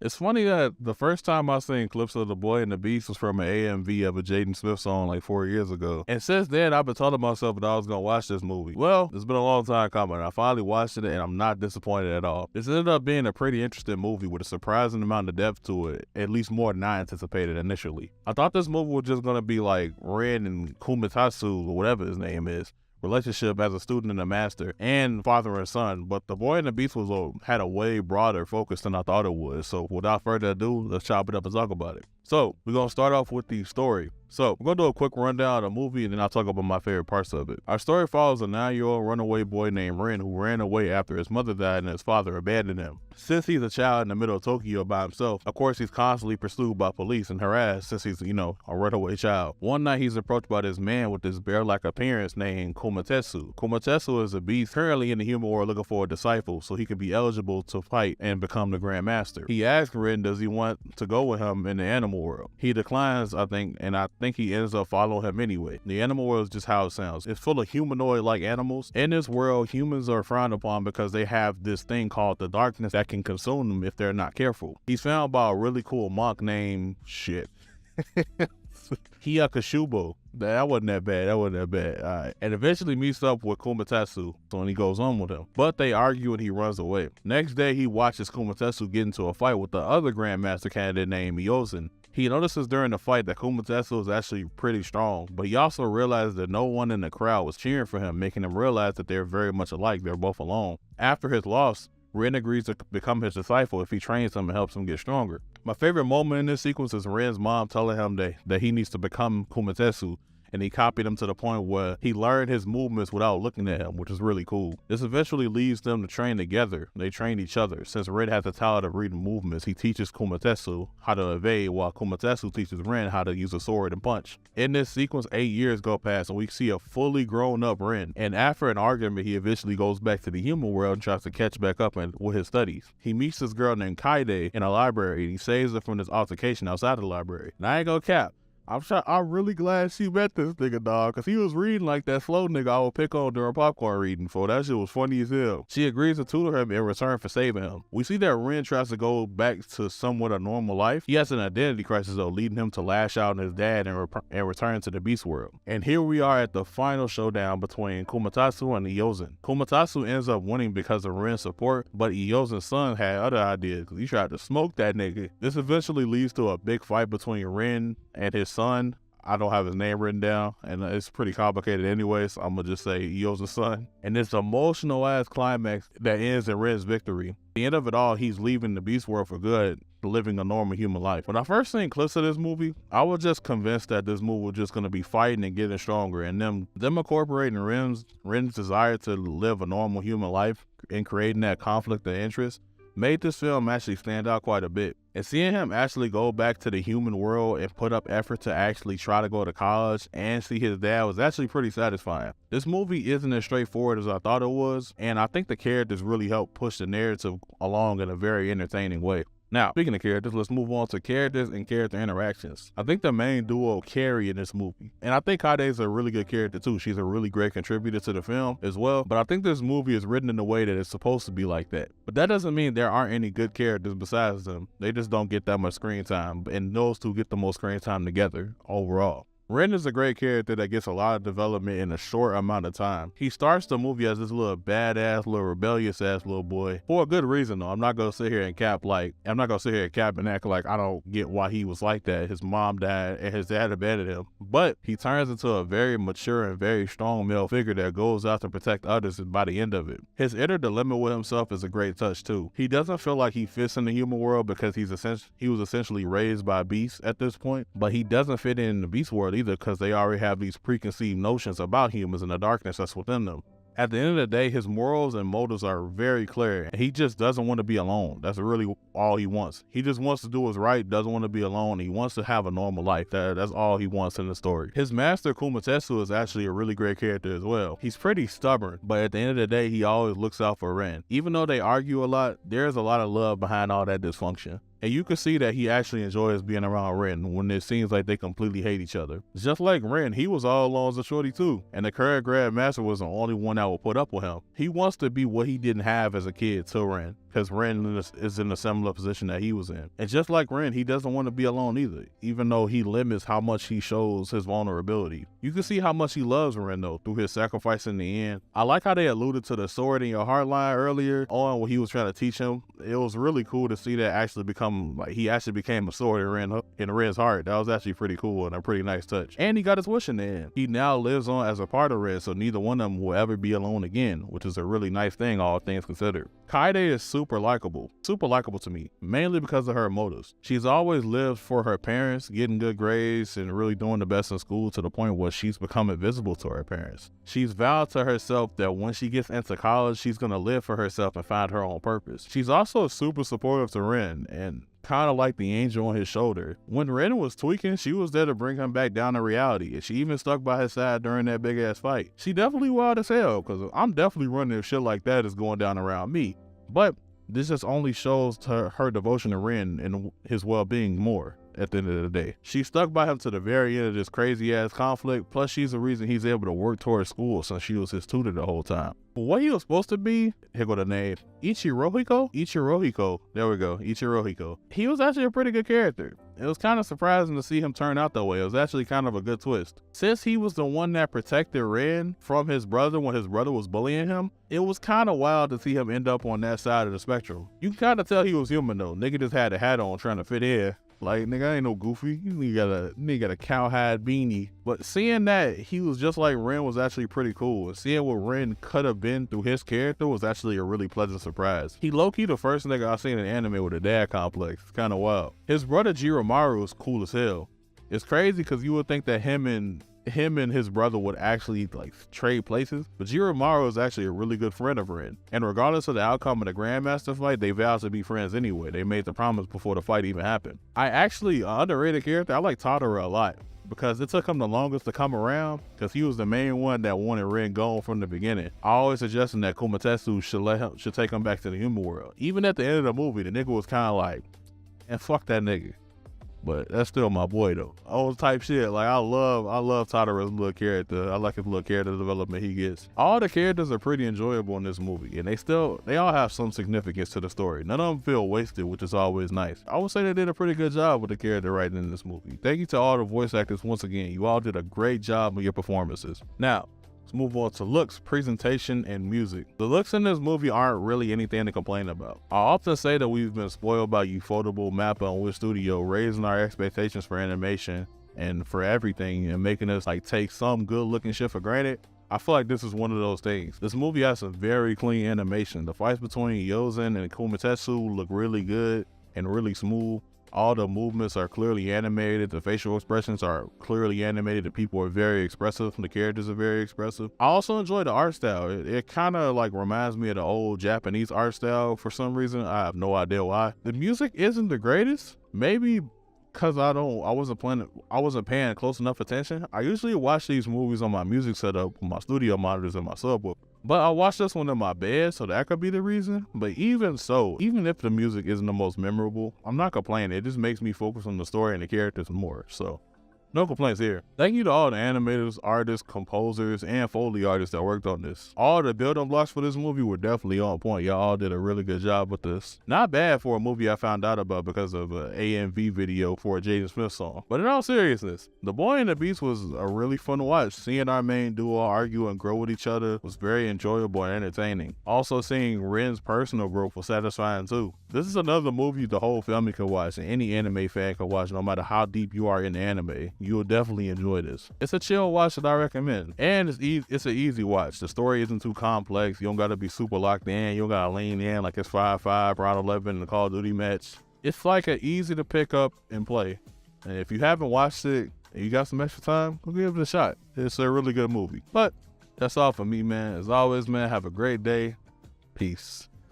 It's funny that the first time I seen clips of The Boy and the Beast was from an AMV of a Jaden Smith song like 4 years ago. And since then, I've been telling myself that I was gonna watch this movie. Well, it's been a long time coming. I finally watched it and I'm not disappointed at all. This ended up being a pretty interesting movie with a surprising amount of depth to it, at least more than I anticipated initially. I thought this movie was just gonna be like Ren and Kumatetsu, or whatever his name is, relationship as a student and a master, and father and son, but The Boy and the Beast had a way broader focus than I thought it would. So without further ado, let's chop it up and talk about it. So we're gonna start off with the story. So we're gonna do a quick rundown of the movie and then I'll talk about my favorite parts of it. Our story follows a 9-year-old runaway boy named Ren who ran away after his mother died and his father abandoned him. Since he's a child in the middle of Tokyo by himself, of course he's constantly pursued by police and harassed since he's, a runaway child. One night he's approached by this man with this bear-like appearance named Kumatetsu. Kumatetsu is a beast currently in the human world looking for a disciple so he can be eligible to fight and become the Grand Master. He asks Ren does he want to go with him in the animal world. He declines, I think he ends up following him anyway. The animal world is just how it sounds. It's full of humanoid-like animals. In this world, humans are frowned upon because they have this thing called the darkness that can consume them if they're not careful. He's found by a really cool monk named 𝐤𝐤𝐤𝐞. That wasn't that bad. All right. And eventually meets up with Kumatetsu, and he goes on with him. But they argue and he runs away. Next day, he watches Kumatetsu get into a fight with the other Grandmaster candidate named 𝐬𝐤𝐤𝐿. He notices during the fight that Kumatetsu is actually pretty strong, but he also realizes that no one in the crowd was cheering for him, making him realize that they're very much alike. They're both alone. After his loss, Ren agrees to become his disciple if he trains him and helps him get stronger. My favorite moment in this sequence is Ren's mom telling him that he needs to become Kumatetsu, and he copied him to the point where he learned his movements without looking at him, which is really cool. This eventually leads them to train together. They train each other. Since Ren has the talent of reading movements, he teaches Kumatetsu how to evade, while Kumatetsu teaches Ren how to use a sword and punch. In this sequence, 8 years go past and we see a fully grown up Ren, and after an argument, he eventually goes back to the human world and tries to catch back up with his studies. He meets this girl named 𝐵𝐸 in a library and he saves her from this altercation outside the library. And I ain't gonna cap, I'm really glad she met this nigga, dog, because he was reading like that slow nigga I would pick on during popcorn reading for. That shit was funny as hell. She agrees to tutor him in return for saving him. We see that Ren tries to go back to somewhat a normal life. He has an identity crisis though, leading him to lash out on his dad and return to the beast world. And here we are at the final showdown between Kumatetsu and 𝐬𝐤𝐤𝐿. Kumatetsu ends up winning because of Ren's support, but 𝐬𝐤𝐤𝐿's son had other ideas because he tried to smoke that nigga. This eventually leads to a big fight between Ren and his son. I don't have his name written down, and it's pretty complicated anyway, so I'm gonna just say 𝐬𝐤𝐤𝐿's son. And this emotional ass climax that ends in Ren's victory. At the end of it all, he's leaving the beast world for good, living a normal human life. When I first seen clips of this movie, I was just convinced that this movie was just gonna be fighting and getting stronger, and them incorporating Ren's desire to live a normal human life and creating that conflict of interest made this film actually stand out quite a bit. And seeing him actually go back to the human world and put up effort to actually try to go to college and see his dad was actually pretty satisfying. This movie isn't as straightforward as I thought it was, and I think the characters really help push the narrative along in a very entertaining way. Now, speaking of characters, let's move on to characters and character interactions. I think the main duo carry in this movie, and I think 𝐵𝐸's a really good character too. She's a really great contributor to the film as well, but I think this movie is written in a way that it's supposed to be like that. But that doesn't mean there aren't any good characters besides them. They just don't get that much screen time, and those two get the most screen time together overall. Ren is a great character that gets a lot of development in a short amount of time. He starts the movie as this little badass, little rebellious ass little boy for a good reason though. I'm not gonna sit here and cap and act like I don't get why he was like that. His mom died and his dad abandoned him. But he turns into a very mature and very strong male figure that goes out to protect others by the end of it. His inner dilemma with himself is a great touch too. He doesn't feel like he fits in the human world because he was essentially raised by beasts at this point, but he doesn't fit in the beast world either because they already have these preconceived notions about humans and the darkness that's within them. At the end of the day, his morals and motives are very clear, and he just doesn't want to be alone. That's really all he wants. He just wants to do what's right, doesn't want to be alone. He wants to have a normal life. That's all he wants in the story. His master, Kumatetsu, is actually a really great character as well. He's pretty stubborn, but at the end of the day, he always looks out for Ren. Even though they argue a lot, there's a lot of love behind all that dysfunction. And you can see that he actually enjoys being around Ren when it seems like they completely hate each other. Just like Ren, he was all alone as a shorty too, and the current Grandmaster was the only one that would put up with him. He wants to be what he didn't have as a kid to Ren, because Ren is in a similar position that he was in. And just like Ren, he doesn't want to be alone either, even though he limits how much he shows his vulnerability. You can see how much he loves Ren though, through his sacrifice in the end. I like how they alluded to the sword in your heart line earlier on when he was trying to teach him. It was really cool to see that actually become, like, he actually became a sword in Ren's heart. That was actually pretty cool and a pretty nice touch. And he got his wish in the end. He now lives on as a part of Ren, so neither one of them will ever be alone again, which is a really nice thing, all things considered. 𝐏𝐲 is super likable to me, mainly because of her motives. She's always lived for her parents, getting good grades and really doing the best in school to the point where she's become invisible to her parents. She's vowed to herself that when she gets into college, she's gonna live for herself and find her own purpose. She's also super supportive to Ren and kind of like the angel on his shoulder. When Ren was tweaking, she was there to bring him back down to reality, and she even stuck by his side during that big ass fight. She definitely wild as hell, because I'm definitely running if shit like that is going down around me. But this just only shows her devotion to Ren and his well-being more. At the end of the day, she stuck by him to the very end of this crazy ass conflict. Plus, she's the reason he's able to work towards school since she was his tutor the whole time. But what he was supposed to be, here go the name, 𝐥𝐢𝐤𝐞. There we go, 𝐥𝐢𝐤𝐞. He was actually a pretty good character. It was kind of surprising to see him turn out that way. It was actually kind of a good twist. Since he was the one that protected Ren from his brother when his brother was bullying him, it was kind of wild to see him end up on that side of the spectrum. You can kind of tell he was human though. Nigga just had a hat on trying to fit in. Like, nigga, I ain't no goofy. You got a cowhide beanie. But seeing that he was just like Ren was actually pretty cool. And seeing what Ren could have been through his character was actually a really pleasant surprise. He low-key the first nigga I seen in anime with a dad complex. It's kind of wild. His brother 𝐷𝐢𝐼 is cool as hell. It's crazy because you would think that him and his brother would actually like trade places, but 𝐷𝐢𝐼 is actually a really good friend of Ren. And regardless of the outcome of the Grandmaster fight, they vowed to be friends anyway. They made the promise before the fight even happened. I actually, underrated character, I like Tadara a lot because it took him the longest to come around because he was the main one that wanted Ren gone from the beginning. I always suggesting that Kumatetsu should take him back to the human world. Even at the end of the movie, the nigga was kind of like, and fuck that nigga. But that's still my boy though. Old type shit. Like I love Tadara's little character. I like his little character development he gets. All the characters are pretty enjoyable in this movie, and they all have some significance to the story. None of them feel wasted, which is always nice. I would say they did a pretty good job with the character writing in this movie. Thank you to all the voice actors once again. You all did a great job with your performances. Now, let's move on to looks, presentation, and music. The looks in this movie aren't really anything to complain about. I often say that we've been spoiled by Ufotable, Mappa, and Wish Studio, raising our expectations for animation and for everything and making us like take some good looking shit for granted. I feel like this is one of those things. This movie has some very clean animation. The fights between 𝐤𝐤𝐤 and Kumatetsu look really good and really smooth. All the movements are clearly animated. The facial expressions are clearly animated. The people are very expressive. The characters are very expressive. I also enjoy the art style. It kind of like reminds me of the old Japanese art style for some reason. I have no idea why. The music isn't the greatest. Maybe because I wasn't paying close enough attention. I usually watch these movies on my music setup with my studio monitors and my subwoofer. But I watched this one in my bed, so that could be the reason. But even so, even if the music isn't the most memorable, I'm not complaining. It just makes me focus on the story and the characters more. So no complaints here. Thank you to all the animators, artists, composers, and Foley artists that worked on this. All the building blocks for this movie were definitely on point. Y'all all did a really good job with this. Not bad for a movie I found out about because of an AMV video for a Jaden Smith song. But in all seriousness, The Boy and the Beast was a really fun watch. Seeing our main duo argue and grow with each other was very enjoyable and entertaining. Also seeing Ren's personal growth was satisfying too. This is another movie the whole family can watch and any anime fan can watch no matter how deep you are in anime. You will definitely enjoy this. It's a chill watch that I recommend. And it's an easy watch. The story isn't too complex. You don't gotta be super locked in. You don't gotta lean in like it's 5-5, round 11 in the Call of Duty match. It's like an easy to pick up and play. And if you haven't watched it and you got some extra time, go give it a shot. It's a really good movie. But that's all for me, man. As always, man, have a great day. Peace.